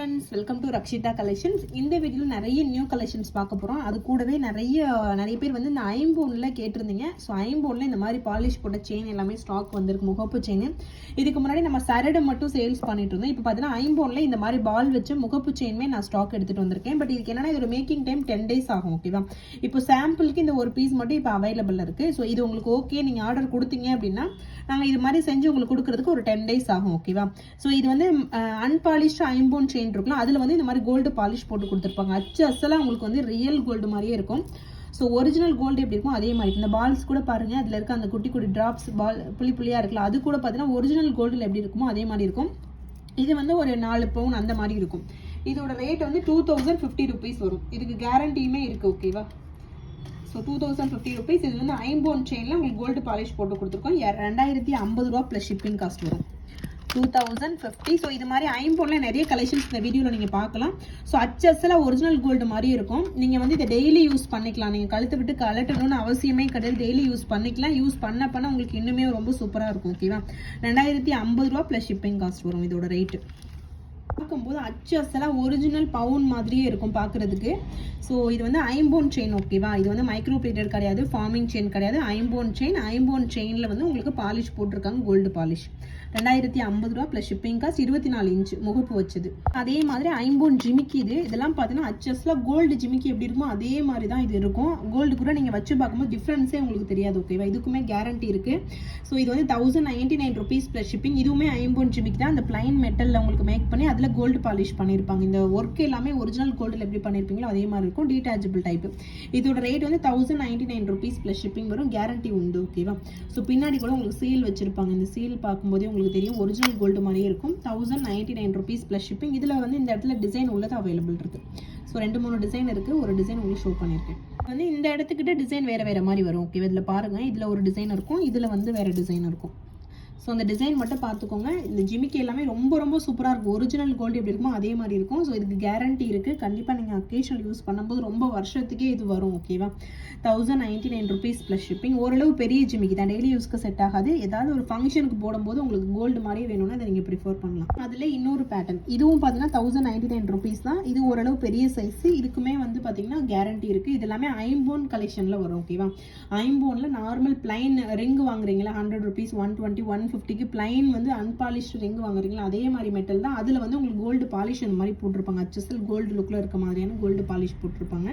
Friends, welcome to Rakshitha collections. இந்த வீடியோவில் நிறைய நியூ கலெக்ஷன்ஸ் பார்க்க போகிறோம். அது கூடவே நிறைய பேர் வந்து இந்த ஐம்போனில் கேட்டிருந்தீங்க. ஸோ ஐம்போனில் இந்த மாதிரி பாலிஷ் போட்ட செயின் எல்லாமே ஸ்டாக் வந்திருக்கு, முகப்பு செயின். இதுக்கு முன்னாடி நம்ம சரடை மட்டும் சேல்ஸ் பண்ணிட்டு இருந்தோம். இப்போ பார்த்தீங்கன்னா ஐம்போனில் இந்த மாதிரி பால் வச்சு முகப்பு செயினுமே நான் ஸ்டாக் எடுத்துகிட்டு வந்திருக்கேன். பட் இதுக்கு என்னன்னா இதோட மேக்கிங் டைம் 10 days ஆகும். ஓகேவா? இப்போ சாம்பிளுக்கு இந்த ஒரு பீஸ் மட்டும் இப்போ அவைலபிள் இருக்குது. ஸோ இது உங்களுக்கு ஓகே, நீங்கள் ஆர்டர் கொடுத்தீங்க அப்படின்னா நாங்கள் இது மாதிரி செஞ்சு உங்களுக்கு கொடுக்குறதுக்கு ஒரு 10 days ஆகும். ஓகேவா? ஸோ இது வந்து அன்பாலிஷ்டு ஐம்போன் செயின் இருக்கலாம். அதில் வந்து இந்த மாதிரி கோல்டு பாலிஷ் போட்டு கொடுத்துருப்பாங்க. அச்சு அசலாக உங்களுக்கு வந்து ரியல் கோல்டு மாதிரியே இருக்கும். ஸோ ஒரிஜினல் கோல்டு எப்படி இருக்கும் அதே மாதிரி இந்த பால்ஸ் கூட பாருங்கள், அதில் இருக்க அந்த குட்டி குட்டி ட்ராப்ஸ் பால் புள்ளியாக இருக்குல்ல, அது கூட பார்த்தீங்கன்னா ஒரிஜினல் கோல்டில் எப்படி இருக்குமோ அதே மாதிரி இருக்கும். இது வந்து ஒரு 4 பவுன் அந்த மாதிரி இருக்கும். இதோட ரேட் வந்து 2050 rupees வரும். இதுக்கு கேரண்டியுமே இருக்குது. ஓகேவா? So 2050 rupees. இது வந்து ஐம்போன் செயினில் உங்களுக்கு கோல்டு பாலிஷ் போட்டு கொடுத்துருக்கோம். 2050 ரூபா ப்ளஸ் ஷிப்பிங் காஸ்ட் வரும். 2050. ஸோ இது மாதிரி ஐம்போனில் நிறைய கலெக்ஷன்ஸ் இந்த வீடியோவில் நீங்கள் பார்க்கலாம். ஸோ அச்சஸில் ஒரிஜினல் கோல்டு மாதிரி இருக்கும். நீங்கள் வந்து இதை டெய்லி யூஸ் பண்ணிக்கலாம். நீங்கள் கழுத்து விட்டு கலட்டணும்னு அவசியமே கிடையாது. டெய்லி யூஸ் பண்ணிக்கலாம். யூஸ் பண்ண உங்களுக்கு இன்னுமே ரொம்ப சூப்பராக இருக்கும். ஓகேவா? 2050 ரூபா ப்ளஸ் ஷிப்பிங் காஸ்ட் வரும் இதோட ரேட்டு. பார்க்கும்போது அச்சு அசலாக ஒரிஜினல் பவுன் மாதிரியே இருக்கும் பார்க்குறதுக்கு. ஸோ இது வந்து ஐம்போன் செயின். ஓகேவா? இது வந்து மைக்ரோ பிளேட்டட் கிடையாது, ஃபார்மிங் செயின் கிடையாது, ஐம்போன் செயின். ஐம்போன் செயினில் வந்து உங்களுக்கு பாலிஷ் போட்டிருக்காங்க, கோல்டு பாலிஷ். 2050 ரூபா ப்ளஸ் ஷிப்பிங் காஸ்ட். 24 இன்ச் முகப்பு வச்சது. அதே மாதிரி ஐம்போன் ஜிமிக்கி. இதெல்லாம் பார்த்தீங்கன்னா அச்சஸ்லாம் கோல்டு ஜிமிக்கி எப்படி இருக்குமோ அதே மாதிரி தான் இது இருக்கும். கோல்டு கூட நீங்கள் வச்சு பார்க்கும்போது டிஃப்ரென்ஸே உங்களுக்கு தெரியாது. ஓகேவா? இதுக்குமே கேரண்டி இருக்குது. ஸோ இது வந்து 1099 rupees ப்ளஸ் ஷிப்பிங். இதுவுமே ஐம்போன் ஜிமிக்கி தான். அந்த பிளைன் மெட்டலில் உங்களுக்கு மேக் பண்ணி அதில் கோல்டு பாலிஷ் பண்ணியிருப்பாங்க. இந்த ஒர்க் எல்லாமே ஒரிஜினல் கோல்டில் எப்படி பண்ணியிருப்பீங்களோ அதே மாதிரி இருக்கும். Detachable type. இதோட ரேட் வந்து 1099 rupees ப்ளஸ் ஷிப்பிங் வரும். கேரண்டி உண்டு. ஓகேவா? ஸோ பின்னாடி கூட உங்களுக்கு சீல் வச்சிருப்பாங்க. இந்த சீல் பார்க்கும்போதே உங்களுக்கு தெரியும் ஒரிஜினல் கோல்டு மாதிரியே இருக்கும். 1099 rupees ப்ளஸ் ஷிப்பிங். இதில் வந்து இந்த இடத்துல டிசைன் உள்ளது அவைலபிள் இருக்கு. ஸோ 2-3 டிசைன் இருக்கு. ஒரு டிசைன் உங்களுக்கு ஷோ பண்ணியிருக்கேன். வந்து இந்த இடத்துக்கிட்ட டிசைன் வேற மாதிரி வரும். ஓகேவா? இதில் பாருங்க, இதில் ஒரு டிசைன் இருக்கும், இதில் வந்து வேற டிசைன் இருக்கும். ஸோ அந்த டிசைன் மட்டும் பார்த்துக்கோங்க. இந்த ஜிமிக்கி எல்லாமே ரொம்ப சூப்பராக இருக்கும். ஒரிஜினல் கோல்டு எப்படி இருக்குமோ அதே மாதிரி இருக்கும். ஸோ இதுக்கு கேரண்டி இருக்குது. கண்டிப்பாக நீங்கள் அக்கேஷனல் யூஸ் பண்ணும்போது ரொம்ப வருஷத்துக்கே இது வரும். ஓகேவா? 1099 rupees ப்ளஸ் ஷிப்பிங். ஓரளவு பெரிய ஜிமிக்கி தான், டெய்லி யூஸ்க்கு செட் ஆகாது. ஏதாவது ஒரு ஃபங்க்ஷனுக்கு போடும்போது உங்களுக்கு கோல்டு மாதிரியே வேணும்னா அதை நீங்கள் ப்ரிஃபர் பண்ணலாம். அதில் இன்னொரு பேட்டர்ன், இதுவும் பார்த்தீங்கன்னா 1099 rupees தான். இது ஓரளவு பெரிய சைஸ். இதுக்குமே வந்து பார்த்தீங்கன்னா கேரண்டி இருக்குது. இது எல்லாமே ஐம்போன் கலெக்ஷனில் வரும். ஓகேவா? ஐம்போனில் நார்மல் பிளைன் ரிங் வாங்குறீங்களா, 100 rupees, 120, 150க்கு பிளைன் வந்து அன்பாலிஷ்டு ரிங் வாங்குறீங்களா அதே மாதிரி மெட்டல் தான். அதில் வந்து உங்களுக்கு கோல்டு பாலிஷ் அந்த மாதிரி போட்டிருப்பாங்க. அச்சஸில் கோல்டு லுக்கில் இருக்க மாதிரியான கோல்டு பாலிஷ் போட்டிருப்பாங்க.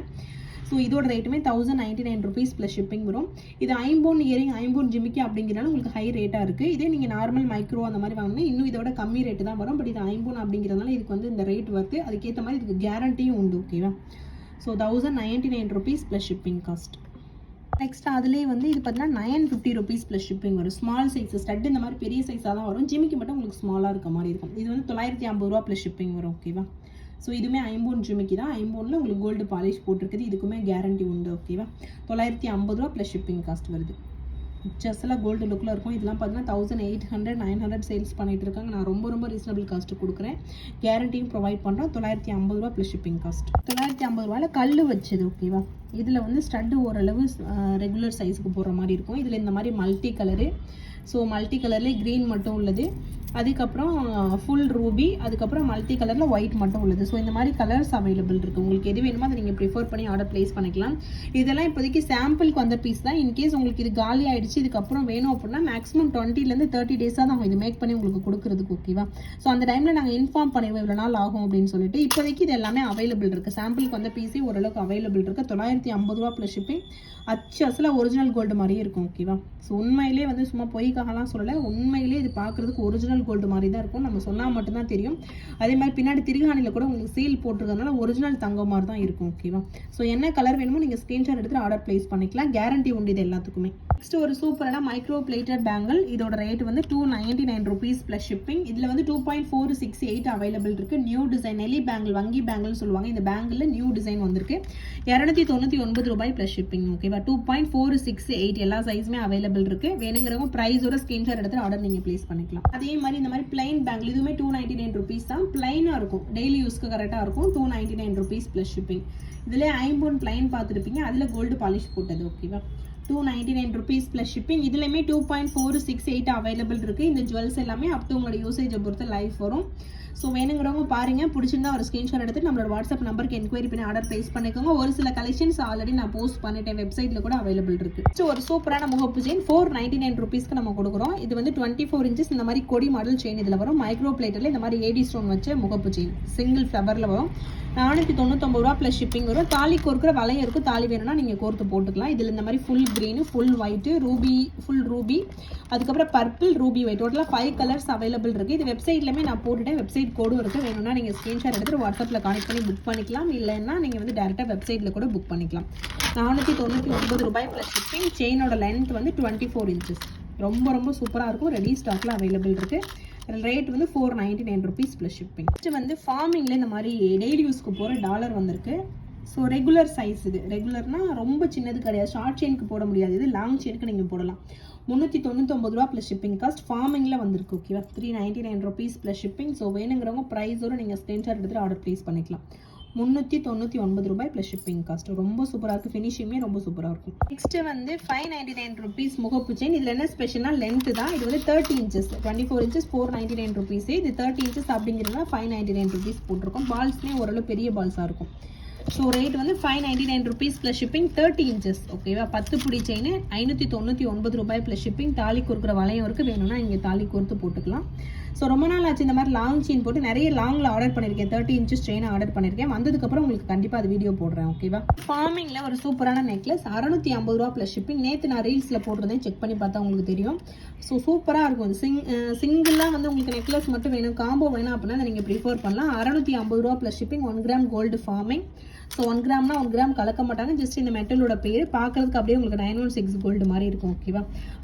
ஸோ இதோட ரேட்டுமே 1099 rupees ப்ளஸ் ஷிப்பிங் வரும். இது ஐம்போன் இயரிங், ஐம்போன் ஜிமிக்கி அப்படிங்கிறனால உங்களுக்கு ஹை ரேட்டாக இருக்குது. இதே நீங்கள் நார்மல் மைக்ரோ அந்த மாதிரி வாங்கினா இன்னும் இதோட கம்மி ரேட்டு தான் வரும். பட் இது ஐம்போன் அப்படிங்கிறதுனால இதுக்கு வந்து இந்த ரேட் வருது. அதுக்கேற்ற மாதிரி இதுக்கு கேரண்டியும் உண்டு. ஓகேவா? So 1099 rupees plus shipping cost. Next அதுலேயே வந்து இது பார்த்தீங்கன்னா 950 rupees ப்ளஸ் ஷிப்பிங் வரும். ஸ்மால் சைஸ் ஸ்டட் இந்த மாதிரி பெரிய சைஸாக தான் வரும். ஜிமிக்கி மட்டும் உங்களுக்கு ஸ்மாலாக இருக்க மாதிரி இருக்கும். இது வந்து 950 ரூபா ப்ளஸ் ஷிப்பிங் வரும். ஓகேவா? ஸோ இதுவுமே ஐம்போன் ஜிமிக்கி தான். ஐம்போனில் உங்களுக்கு கோல்டு பாலிஷ் போட்டிருக்குது. இதுக்குமே கேரண்டி உண்டு. ஓகேவா? 950 ரூபா ப்ளஸ் ஷிப்பிங் காஸ்ட் வருது. ஜஸ்ட்லாம் கோல்டு லுக்கில் இருக்கும். இதெல்லாம் பார்த்தீங்கன்னா 1800, 900 சேல்ஸ் பண்ணிட்டு இருக்காங்க. நான் ரொம்ப ரீசனபிள் காஸ்ட்டு கொடுக்குறேன். கேரண்டியும் ப்ரொவைட் பண்ணுறோம். 950 ரூபா ப்ளஸ் ஷிப்பிங் காஸ்ட். 950 ரூபாயில் கல் வச்சது. ஓகேவா? இதில் வந்து ஸ்டட்டு ஓரளவு ரெகுலர் சைஸுக்கு போடுற மாதிரி இருக்கும். இதில் இந்த மாதிரி மல்டி கலரு. ஸோ மல்டி கலர்லேயே க்ரீன் மட்டும் உள்ளது, அதுக்கப்புறம் ஃபுல் ரூபி, அதுக்கப்புறம் மல்டி கலரில் ஒயிட் மட்டும் உள்ளது. ஸோ இந்த மாதிரி கலர்ஸ் அவைலபிள் இருக்குது. உங்களுக்கு எது வேணுமோ அதை நீங்கள் ப்ரிஃபர் பண்ணி ஆர்டர் ப்ளேஸ் பண்ணிக்கலாம். இதெல்லாம் இப்போதைக்கு சாம்பிளுக்கு வந்த பீஸ் தான். இன்கேஸ் உங்களுக்கு இது காலி ஆகிடுச்சு, இதுக்கப்புறம் வேணும் அப்படின்னா மேக்ஸிமம் 20 to 30 days தான் இது மேக் பண்ணி உங்களுக்கு கொடுக்குறதுக்கு. ஓகேவா? ஸோ அந்த டைமில் நாங்கள் இன்ஃபார்ம் பண்ணிடுவோம் இவ்வளோ நாள் ஆகும் அப்படின்னு சொல்லிட்டு. இப்போதைக்கு இது எல்லாமே அவைலபிள் இருக்குது. சாம்பிளுக்கு வந்த பீஸே ஓரளவுக்கு அவைலபிள் இருக்குது. 950 ரூபா ப்ளஸ் ஷிப்பிங். அச்சு அசலாக ஒரிஜினல் கோல்டு மாதிரியே இருக்கும். ஓகேவா? ஸோ உண்மையிலே வந்து சும்மா பொய்க்காகலாம் சொல்லலை, உண்மையிலே இது பார்க்குறதுக்கு ஒரிஜினல் கோல்டு மாதிரி தான் இருக்கும். நம்ம சொன்னால் மட்டும்தான் தெரியும். அதே மாதிரி பின்னாடி திருகாணியில் கூட உங்களுக்கு சீல் போட்டிருக்கிறதுனால ஒரிஜினல் தங்கம் மாதிரி தான் இருக்கும். ஓகேவா? ஸோ என்ன கலர் வேணுமோ நீங்கள் ஸ்க்ரீன்ஷாட் எடுத்து ஆர்டர் ப்ளேஸ் பண்ணிக்கலாம். கேரண்டி உண்டு இது எல்லாத்துக்குமே. நெக்ஸ்ட் ஒரு சூப்பரான மைக்ரோ பிளேட்டட் பேங்கிள். இதோட ரேட் வந்து 299 rupees ப்ளஸ் ஷிப்பிங். இதில் வந்து 2.468 அவைலபிள் இருக்குது. நியூ டிசைன் எலி பேங்கிள், வங்கி பேங்கிள் சொல்லுவாங்க. இந்த பேங்கிளில் நியூ டிசைன் வந்திருக்கு. 299 ரூபாய் ப்ளஸ் ஷிப்பிங். ஓகேவா? 2.468 எல்லா சைஸுமே அவைலபிள் இருக்கு. வேணுங்கிறவங்க பிரைஸோட ஸ்கிரீன்ஷாட் எடுத்து ஆர்டர் நீங்க பிளேஸ் பண்ணிக்கலாம். அதே மாதிரி இந்த மாதிரி பிளைன் பேங்கிள் இதுவுமே 299 rupees தான். பிளைனா இருக்கும், டெய்லி யூஸ்க்கு கரெக்டா இருக்கும். 299 rupees ப்ளஸ் ஷிப்பிங். இதுல ஐம்போன் பிளைன் பார்த்துருப்பீங்க, அதுல கோல்டு பாலிஷ் போட்டது. ஓகேவா? 299 rupees ப்ளஸ் ஷிப்பிங். இதுலையுமே 2.468 அவைலபிள் இருக்கு. இந்த ஜுவல்ஸ் எல்லாமே அப் டு உங்களோட யூசேஜை பொறுத்து லைஃப் வரும். ஸோ வேணுங்கிறவங்க பாருங்கள், பிடிச்சிருந்தா ஒரு ஸ்க்ரீன்ஷாட் எடுத்து நம்மளோட வாட்ஸ்அப் நம்பருக்கு என்கொயரி பண்ணி ஆர்டர் ப்ளேஸ் பண்ணிக்கோங்க. ஒரு சில கலெக்ஷன்ஸ் ஆல்ரெடி நான் போஸ்ட் பண்ணிட்டேன், வெப்சைட்டில் கூட அவைலபிள் இருக்குது. ஸோ ஒரு சூப்பரான முகப்பு செயின் 499 ருபீஸ்க்கு நம்ம கொடுக்குறோம். இது வந்து 24 இன்ச்சஸ் இந்த மாதிரி கொடி மாடல் செயின் இதில் வரும். மைக்ரோ பிளேட்டில் இந்த மாதிரி ஏடி ஸ்டோன் வச்ச முகப்பு செயின் சிங்கிள் ஃப்ளவரில் வரும். 499 ரூபா ப்ளஸ் ஷிப்பிங் வரும். தாலி கோர்க்கிற வளையம் இருக்கும், தாலி வேணும்னா நீங்கள் கோர்த்து போட்டுக்கலாம். இதில் இந்த மாதிரி full green, full white, Ruby, full ruby, அதுக்கப்புறம் பர்பிள், ரூபி ஒயிட், டோட்டலாக 5 கலர்ஸ் அவைலபிள் இருக்குது. இது வெப்சைட்லேயுமே நான் போட்டுட்டேன், வெப்சைட் கோடும் இருக்குது. வேணும்னா நீங்கள் ஸ்க்ரீன்ஷாட் எடுத்துகிட்டு வாட்ஸ்அப்பில் கான்டெக்ட் பண்ணி புக் பண்ணிக்கலாம். இல்லைன்னா நீங்கள் வந்து டேரெக்டாக வெப்சைட்டில் கூட புக் பண்ணிக்கலாம். 499 ரூபாய் ப்ளஸ் ஷிப்பிங். செயினோட லென்த் வந்து 24 இன்ச்சஸ். ரொம்ப ரொம்ப சூப்பராக இருக்கும். ரெடி ஸ்டாக்கில் அவைலபிள் இருக்குது. ரேட் வந்து 499 ருபீஸ் ப்ளஸ் ஷிப்பிங். நெக்ஸ்ட் வந்து ஃபார்மிங்கில் இந்த மாதிரி டெய்லி யூஸ்க்கு போகிற டாலர் வந்திருக்கு. ஸோ ரெகுலர் சைஸ், இது ரெகுலர்னால் ரொம்ப சின்னது கிடையாது, ஷார்ட் செயினுக்கு போட முடியாது, இது லாங் செயினுக்கு நீங்கள் போடலாம். 399 ரூபா ப்ளஸ் ஷிப்பிங் காஸ்ட். ஃபார்மிங்கில் வந்திருக்கு. ஓகேவா, 399 ருபீஸ் ப்ளஸ் ஷிப்பிங். ஸோ வேணுங்கிறவங்க ப்ரைஸோடு நீங்கள் ஸ்க்ரீன்ஷாட் எடுத்துகிட்டு ஆர்டர் ப்ளேஸ் பண்ணிக்கலாம். 399 ரூபாய் ப்ளஸ் ஷிப்பிங் காஸ்ட். ரொம்ப சூப்பராக இருக்குது, ஃபினிஷிங்குமே ரொம்ப சூப்பராக இருக்கும். நெக்ஸ்ட் வந்து 599 ருபீஸ் முகப்பு செயின். இதில் என்ன ஸ்பெஷல்னா லென்த்து தான். இது வந்து 30 இன்ச்சஸ், 24 இன்ச்சஸ் 499 ருபீஸ். இது 30 இன்ச்சஸ் அப்படிங்கிறதுனா 599 ருபீஸ் போட்டிருக்கோம். பால்ஸ்லேயே ஓரளவு பெரிய பால்ஸாக இருக்கும். ஸோ ரேட் வந்து 599 ருபீஸ் ப்ளஸ் ஷிப்பிங். 30 இன்ச்சஸ். ஓகேவா, 10 புடி செயின் 599 ரூபாய் ப்ளஸ் ஷிப்பிங். தாலி கோர்க்கிற வளையம் இருக்குது, வேணும்னா இங்கே தாலி கோர்த்து போட்டுக்கலாம். ஸோ ரொம்ப நாள் ஆச்சு இந்த மாதிரி லாங் செயின் போட்டு. நிறைய லாங்கில் ஆர்டர் பண்ணியிருக்கேன், 30 இன்ச்சஸ் செயின் ஆர்டர் பண்ணியிருக்கேன். வந்ததுக்கப்புறம் உங்களுக்கு கண்டிப்பாக அது வீடியோ போடுறேன். ஓகேவா, ஃபார்மிங்கில் ஒரு சூப்பரான நெக்லஸ் 650 ரூபா ப்ளஸ் ஷிப்பிங். நேற்று நான் ரீல்ஸில் போடுறதே செக் பண்ணி பார்த்தா உங்களுக்கு தெரியும். ஸோ சூப்பராக இருக்கும். சிங்கிளாக வந்து உங்களுக்கு நெக்லஸ் மட்டும் வேணும், காம்போ வேணும் அப்படின்னா அதை நீங்கள் ப்ரிஃபர் பண்ணலாம். 650 ரூபா plus shipping. 1 gram gold forming. So 1 கிராம்னா 1 கிராம் கலக்க மாட்டாங்க, ஜஸ்ட் இந்த மெட்டலோட பேர் பார்க்கறதுக்கு அப்படியே உங்களுக்கு 916 கோல்டு மாதிரி இருக்கும். ஓகேவா,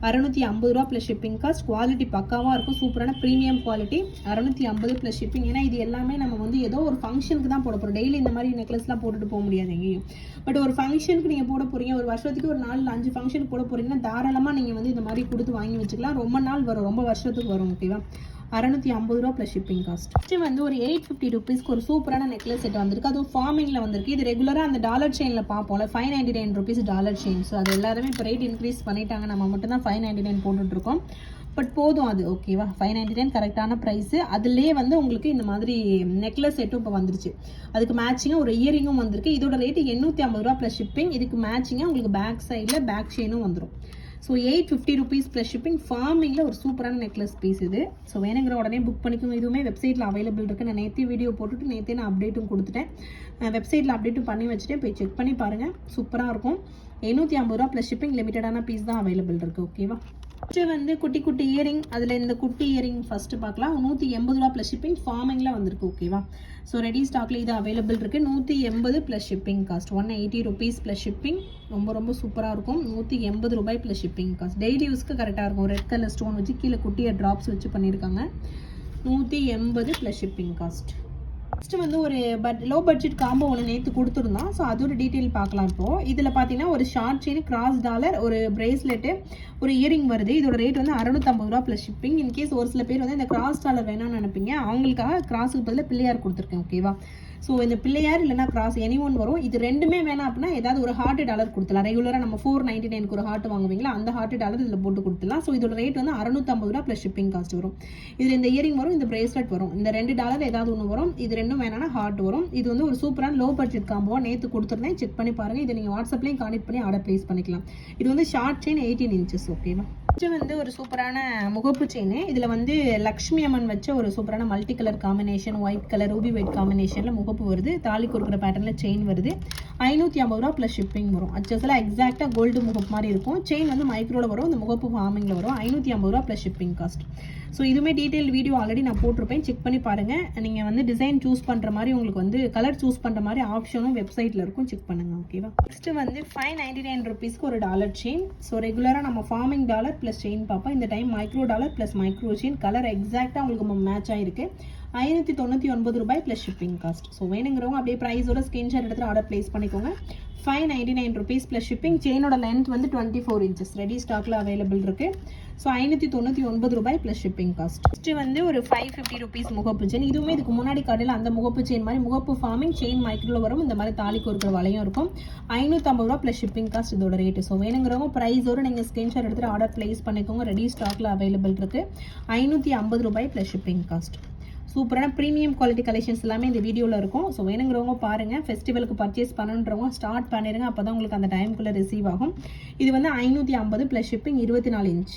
650 ரூபா ப்ளஸ் ஷிப்பிங் காஸ்ட். குவாலிட்டி பக்காவாக இருக்கும், சூப்பரான ப்ரீமியம் குவாலிட்டி. 650 plus shipping. ஏன்னா இது எல்லாமே நம்ம வந்து ஏதோ ஒரு ஃபங்க்ஷனுக்கு தான் போட போகிறோம். டெய்லி இந்த மாதிரி நெக்லஸ்லாம் போட்டுட்டு போக முடியாது எங்கேயும். பட் ஒரு ஃபங்க்ஷனுக்கு நீங்கள் போட போகிறீங்க, ஒரு வருஷத்துக்கு ஒரு 4-5 ஃபங்க்ஷனுக்கு போட போகிறீங்கன்னா தாராளமாக நீங்கள் வந்து இந்த மாதிரி கொடுத்து வாங்கி வச்சுக்கலாம். ரொம்ப நாள் வரும், ரொம்ப வருஷத்துக்கு வரும். ஓகேவா, 650 ரூபா ப்ளஸ் ஷிப்பிங் காஸ்ட். நெக்ஸ்ட் வந்து ஒரு 850 ருபீஸ்க்கு ஒரு சூப்பரான நெக்லஸ் செட் வந்திருக்கு. அதுவும் ஃபார்மிங்கில் வந்திருக்கு. இது ரெகுலராக அந்த டாலர் செயினில் பார்ப்போம்ல, 599 ருபீஸ் டாலர் செயின். ஸோ அது எல்லாருமே இப்போ ரேட் இன்க்ரீஸ் பண்ணிட்டாங்க. நம்ம மட்டும் தான் 599 போட்டுட்ருக்கோம். பட் போதும் அது. ஓகேவா, 599 கரெக்டான ப்ரைஸு. அதுலேயே வந்து உங்களுக்கு இந்த மாதிரி நெக்லஸ் செட்டும் இப்போ வந்துருச்சு. அதுக்கு மேட்சிங்காக ஒரு இயரிங்கும் வந்திருக்கு. இதோட ரேட்டு 850 ரூபா ப்ளஸ் ஷிப்பிங். இதுக்கு மேட்சிங்காக உங்களுக்கு பேக் சைடில் பேக் செயினும் வந்துடும். So 850 rupees plus shipping. ஃபார்மிங்கில் ஒரு சூப்பரான நெக்லஸ் பீஸ் இது. ஸோ வேணுங்கிற உடனே புக் பண்ணிக்கோங்க. இதுவுமே வெப்சைட்டில் அவைலபிள் இருக்குது. நான் நேற்றே வீடியோ போட்டுட்டு நேற்றே நான் அப்டேட்டும் கொடுத்துட்டேன். வெப்சைட்டில் அப்டேட்டும் பண்ணி வச்சுட்டேன், போய் செக் பண்ணி பாருங்கள். சூப்பராக இருக்கும். 850 ரூபா ப்ளஸ் ஷிப்பிங். லிமிட்டடான பீஸ் தான் அவைலபிள் இருக்குது. ஓகேவா, ஃபஸ்ட்டு வந்து குட்டி குட்டி இயரிங். அதில் இந்த குட்டி இயரிங் ஃபஸ்ட்டு பார்க்கலாம். 180 ரூபா ப்ளஸ் ஷிப்பிங். ஃபார்மிங்கில் வந்திருக்கு. ஓகேவா, ஸோ ரெடி ஸ்டாக்கில் இது அவைலபிள் இருக்குது. 180 plus shipping cost. 180 rupees plus shipping. ரொம்ப ரொம்ப சூப்பராக இருக்கும். 180 ரூபாய் ப்ளஸ் ஷிப்பிங் காஸ்ட். டெய்லி யூஸ்க்கு கரெக்டாக இருக்கும். ரெட் கலர் ஸ்டோன் வச்சு கீழே குட்டியை ட்ராப்ஸ் வச்சு பண்ணியிருக்காங்க. 180 ப்ளஸ் ஷிப்பிங் காஸ்ட். நெக்ஸ்ட் வந்து ஒரு லோ பட்ஜெட் காம்போ ஒன்று நேற்று கொடுத்துருந்தோம். ஸோ அதோட டீட்டெயில் பார்க்கலாம். இப்போது இதில் பார்த்தீங்கன்னா ஒரு ஷார்ட் செயின், கிராஸ் டாலர், ஒரு பிரேஸ்லெட்டு, ஒரு இயரிங் வருது. இதோட ரேட் வந்து 650 ரூபா ப்ளஸ் ஷிப்பிங். இன்கேஸ் ஒரு சில பேர் வந்து இந்த கிராஸ் டாலர் வேணும்னு நினைப்பீங்க, அவங்களுக்காக கிராஸுக்கு பதிலாக பிள்ளையார் கொடுத்துருக்கேன். ஓகேவா, ஸோ இந்த பிள்ளையார் இல்லைனா கிராஸ் எனி ஒன் வரும். இது ரெண்டுமே வேணாம் அப்படின்னா ஏதாவது ஒரு ஹார்ட் டாலர் கொடுத்துலாம். ரெகுலராக நம்ம 499 ஒரு ஹார்ட் வாங்குவீங்களா, அந்த ஹார்ட் டாலர் இதில் போட்டு கொடுத்துலாம். ஸோ இதோட ரேட் வந்து 650 ரூபா ப்ளஸ் ஷிப்பிங் காஸ்ட் வரும். இதில் இந்த இயரிங் வரும், இந்த பிரேஸ்லெட் வரும். இந்த 2 டாலர் ஏதாவது ஒன்று வரும். இது ரெண்டும் வேணாம்னா ஹார்ட் வரும். இது வந்து ஒரு சூப்பரான லோ பட்ஜெட் காம்போவாக நேற்று கொடுத்துருந்தேன். செக் பண்ணி பாருங்கள். இதை நீங்கள் வாட்ஸ்அப்லேயும் கான்டெக்ட் பண்ணி ஆர்டர் ப்ளேஸ் பண்ணிக்கலாம். இது வந்து ஷார்ட் செயின் 18 இன்ச்சஸ். ஓகேவா, இது வந்து ஒரு சூப்பரான முகப்பு செயின். இதில் வந்து லக்ஷ்மி அம்மன் வச்ச ஒரு சூப்பரான multi colour combination, white colour, Ruby white காம்பினேஷனில் முகப்பு வருது. தாலி கொடுக்குற பேட்டர்னில் செயின் வருது. 550 ரூபா ப்ளஸ் ஷிப்பிங் வரும். அச்சஸில் எக்ஸாக்டாக கோல்டு முகப்பு மாதிரி இருக்கும். செயின் வந்து மைக்ரோவில் வரும், இந்த முகப்பு ஃபார்மிங்கில் வரும். 550 ரூபா ப்ளஸ் ஷிப்பிங் காஸ்ட். ஸோ இதுவுமே டீட்டெயில் வீடியோ ஆல்ரெடி நான் போட்டிருப்பேன், செக் பண்ணி பாருங்கள். நீங்கள் வந்து டிசைன் சூஸ் பண்ணுற மாதிரி, உங்களுக்கு வந்து கலர் சூஸ் பண்ணுற மாதிரி ஆப்ஷனும் வெப்சைட்டில் இருக்கும், செக் பண்ணுங்கள். ஓகேவா, நெக்ஸ்ட்டு வந்து 599 ருபீஸ்க்கு ஒரு டாலர் செயின். ஸோ ரெகுலராக நம்ம ஃபார்மிங் டாலர் ப்ளஸ் செயின் பார்ப்போம். இந்த time micro dollar plus micro chain. Colour எக்ஸாக்டாக உங்களுக்கு மேட்ச் ஆகிருக்கு. 599 ரூபாய் ப்ளஸ் ஷிப்பிங் காஸ்ட். ஸோ வேணுங்கிறவங்க அப்படியே ப்ரைஸோட ஸ்க்ரீன்ஷாட் எடுத்துகிட்டு ஆர்டர் ப்ளேஸ் பண்ணிக்கோங்க. 599 ருபீஸ் ப்ளஸ் ஷிப்பிங். செயினோட லென்த் வந்து 24 இன்ச்சஸ். ரெடி ஸ்டாக்கில் அவைலபிள் இருக்குது. ஸோ 599 ரூபாய் ப்ளஸ் ஷிப்பிங் காஸ்ட். நெக்ஸ்ட்டு வந்து ஒரு 550 ருபீஸ் முகப்பு செயின். இதுவுமே இதுக்கு முன்னாடி காட்டில் அந்த முகப்பு செயின் மாதிரி முகப்பு ஃபார்மிங், செயின் மைக்ரோவில் வரும். இந்த மாதிரி தாலி கோர்க்கிற வளையம் இருக்கும். 550 ரூபா ப்ளஸ் ஷிப்பிங் காஸ்ட் இதோட ரேட்டு. ஸோ வேணுங்கிறவங்க ப்ரைஸோடு நீங்கள் ஸ்க்ரீன்ஷாட் எடுத்துகிட்டு ஆர்டர் ப்ளேஸ் பண்ணிக்கோங்க. ரெடி ஸ்டாக்கில் அவைலபிள் இருக்குது. 550 ரூபாய் ப்ளஸ் ஷிப்பிங் காஸ்ட். சூப்பரான ப்ரீமியம் குவாலிட்டி கலெக்ஷன்ஸ் எல்லாமே இந்த வீடியோவில் இருக்கும். ஸோ வேணுங்கிறவங்க பாருங்கள். ஃபெஸ்டிவலுக்கு பர்ச்சேஸ் பண்ணுன்றவங்க ஸ்டார்ட் பண்ணிடுங்க. அப்போ தான் உங்களுக்கு அந்த டைமுக்குள்ளே ரிசீவ் ஆகும். இது வந்து 550 ப்ளஸ் ஷிப்பிங் 24 இன்ச்.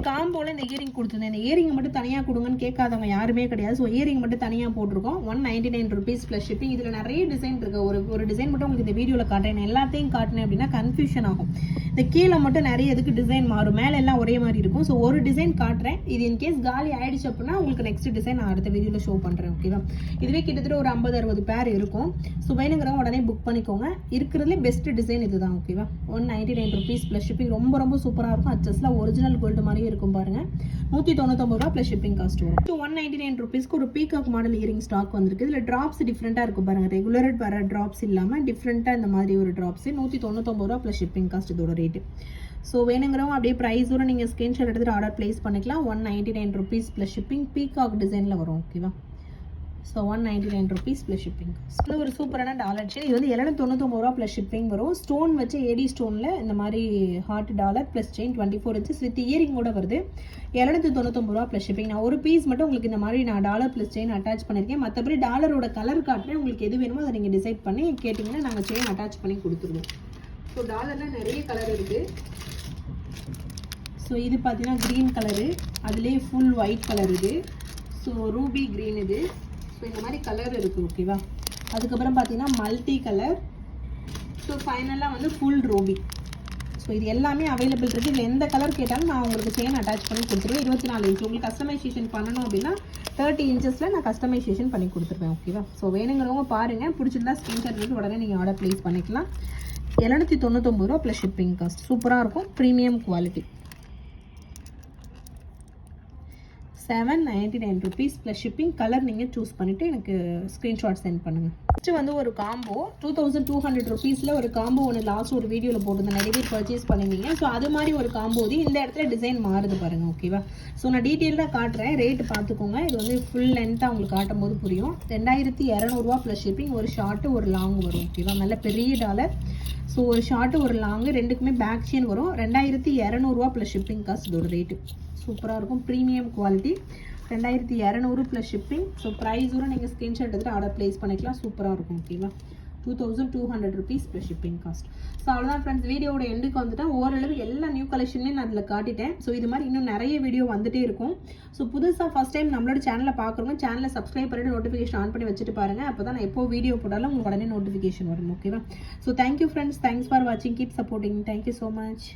காம்போவில் இந்த இயரிங் கொடுத்துருந்தேன். இந்த இயரிங் மட்டும் தனியாக கொடுங்கன்னு கேட்காதவங்க யாருமே கிடையாது. ஸோ இயரிங் மட்டும் தனியாக போட்டிருக்கோம். 199 rupees ப்ளஸ் ஷிப்பிங். இதில் நிறைய டிசைன் இருக்குது. ஒரு டிசைன் மட்டும் உங்களுக்கு இந்த வீடியோவில் காட்டுறேன். எல்லாத்தையும் காட்டினேன் அப்படின்னா கன்ஃபியூஷன் ஆகும். இந்த கீழே மட்டும் நிறைய இதுக்கு டிசைன் மாறும். மேலே எல்லாம் ஒரே மாதிரி இருக்கும். ஸோ ஒரு டிசைன் காட்டுறேன். இது இன்கேஸ் காலி ஆயிடுச்சு அப்படின்னா உங்களுக்கு நெக்ஸ்ட் டிசைன் நான் அடுத்த வீடியோவில் ஷோ பண்ணுறேன். ஓகேவா? இதுவே கிட்டத்தட்ட ஒரு 50-60 பேர் இருக்கும். ஸோ வேணுங்கிறவங்க உடனே புக் பண்ணிக்கோங்க. இருக்கிறதுலே பெஸ்ட் டிசைன் இதுதான். ஓகேவா? 199 rupees ப்ளஸ் ஷிப்பிங். ரொம்ப ரொம்ப சூப்பராக இருக்கும். அச்சஸ்லாம் ஒரிஜினல் கோல்டு மாதிரியே இருக்கும் பாருங்க. 199 ரூபா ப்ளஸ் ஷிப்பிங் காஸ்ட் வரும். 199 rupeesக்கு ஒரு பீகாக் மாடல் இயரிங் ஸ்டாக் வந்திருக்கு. இதில் ட்ராப்ஸ் டிஃப்ரெண்ட்டாக இருக்கும் பாருங்க. ரெகுலர் வர ட்ராப்ஸ் இல்லாமல் டிஃப்ரெண்ட்டாக இந்த மாதிரி ஒரு ட்ராப்ஸ் 199 ரூபா ப்ளஸ் ஷிப்பிங் காஸ்ட் இதோட ரேட்டு. ஸோ வேணுங்கிறவங்க அப்படியே ப்ரைஸோட நீங்கள் ஸ்க்ரீன்ஷாட் எடுத்துகிட்டு ஆர்டர் ப்ளேஸ் பண்ணிக்கலாம். 199 rupees ப்ளஸ் ஷிப்பிங். பீகாக் டிசைனில் வரும். ஓகேவா? So 199 rupees plus shipping. இது ஒரு சூப்பரான டாலர் செயின். இது வந்து 799 ரூபா ப்ளஸ் ஷிப்பிங் வரும். ஸ்டோன் வச்சு ஏடி ஸ்டோனில் இந்த மாதிரி heart dollar plus chain 24 inches with earring கூட வருது. 799 ரூபா ப்ளஸ் ஷிப்பிங். நான் ஒரு பீஸ் மட்டும் உங்களுக்கு இந்த மாதிரி நான் டாலர் ப்ளஸ் செயின் அட்டாச் பண்ணியிருக்கேன். மற்றபடி டாலரோட கலர் காட்டுறேன். உங்களுக்கு எது வேணுமோ அதை நீங்கள் டிசைட் பண்ணி கேட்டிங்கன்னா நாங்கள் செயின் அட்டாச் பண்ணி கொடுத்துருவோம். ஸோ டாலரில் நிறைய கலர் இருக்குது. ஸோ இது பார்த்தீங்கன்னா க்ரீன் கலரு, அதுலேயே ஃபுல் ஒயிட் கலர் இது. ஸோ ரூபி க்ரீன் இது. ஸோ இந்த மாதிரி கலர் இருக்குது. ஓகேவா? அதுக்கப்புறம் பார்த்தீங்கன்னா மல்டி கலர். ஸோ ஃபைனலாக வந்து ஃபுல் ரூபி. ஸோ இது எல்லாமே அவைலபிள் இருக்குது. இதில் எந்த கலர் கேட்டாலும் நான் உங்களுக்கு செயின் அட்டாச் பண்ணி கொடுத்துருவேன். 24 inch. உங்களுக்கு கஸ்டமைசேஷன் பண்ணணும் அப்படின்னா 30 inches நான் கஸ்டமைசேஷன் பண்ணி கொடுத்துருவேன். ஓகேவா? ஸோ வேணுங்கிறவங்க பாருங்கள். பிடிச்சிருந்தா ஸ்க்ரீன்ஷாட் எடுத்து உடனே நீங்கள் ஆர்டர் ப்ளேஸ் பண்ணிக்கலாம். 799 ரூபா ப்ளஸ் ஷிப்பிங் காஸ்ட். சூப்பராக இருக்கும். Premium quality. 799 rupees plus shipping. Colour நீங்கள் சூஸ் பண்ணிவிட்டு எனக்கு ஸ்க்ரீன்ஷாட் சென்ட் பண்ணுங்கள். ஃபஸ்ட்டு வந்து ஒரு காம்போ 2200 rupeesல ஒரு காம்போ ஒன்று லாஸ்ட் ஒரு வீடியோவில் போட்டிருந்தேன். நிறைய பேர் பர்ச்சேஸ் பண்ணியிருந்தீங்க. ஸோ அது மாதிரி ஒரு காம்போ இந்த இடத்துல டிசைன் மாறுது பாருங்கள். ஓகேவா? ஸோ நான் டீட்டெயிலாக காட்டுறேன். ரேட்டு பார்த்துக்கோங்க. இது வந்து ஃபுல் லென்த்தாக உங்களுக்கு காட்டும் போது புரியும். 2200 ரூபா ப்ளஸ் ஷிப்பிங். ஒரு ஷார்ட்டு ஒரு லாங் வரும். ஓகேவா? நல்ல பெரிய டாலர். ஸோ ஒரு ஷார்ட்டு ஒரு லாங்கு ரெண்டுக்குமே பேக் செயின் வரும். 2200 ரூபா ப்ளஸ் ஷிப்பிங் காஸ்ட் இதோட ரேட்டு. சூப்பராக இருக்கும். Premium quality. 2200 plus shipping. So ப்ரைஸோட நீங்கள் ஸ்க்ரீன்ஷாட் எடுத்துகிட்டு ஆர்டர் ப்ளேஸ் பண்ணிக்கலாம். சூப்பராக இருக்கும். ஓகேவா? 2200 rupees plus shipping cost. So அவ்வளோதான் ஃப்ரெண்ட்ஸ். வீடியோட எண்டுக்கு வந்துட்டேன். ஓரளவு எல்லா நியூ கலெக்ஷன்லையும் நான் அதில் காட்டிட்டேன். ஸோ இது மாதிரி இன்னும் நிறைய வீடியோ வந்துட்டே இருக்கும். ஸோ புதுசாக ஃபஸ்ட் டைம் நம்மளோட சேனலை பார்க்குறவங்க சேனலை சப்ஸ்கிரைப் பண்ணிட்டு நோட்டிஃபிகேஷன் ஆன் பண்ணி வச்சுட்டு பாருங்கள். அப்போ தான் நான் எப்போ வீடியோ போட்டாலும் உங்களுக்கு உடனே நோட்டிஃபிகேஷன் வரும். ஓகேவா? So thank you friends. Thanks for வாட்சிங். Keep supporting. Thank you so much.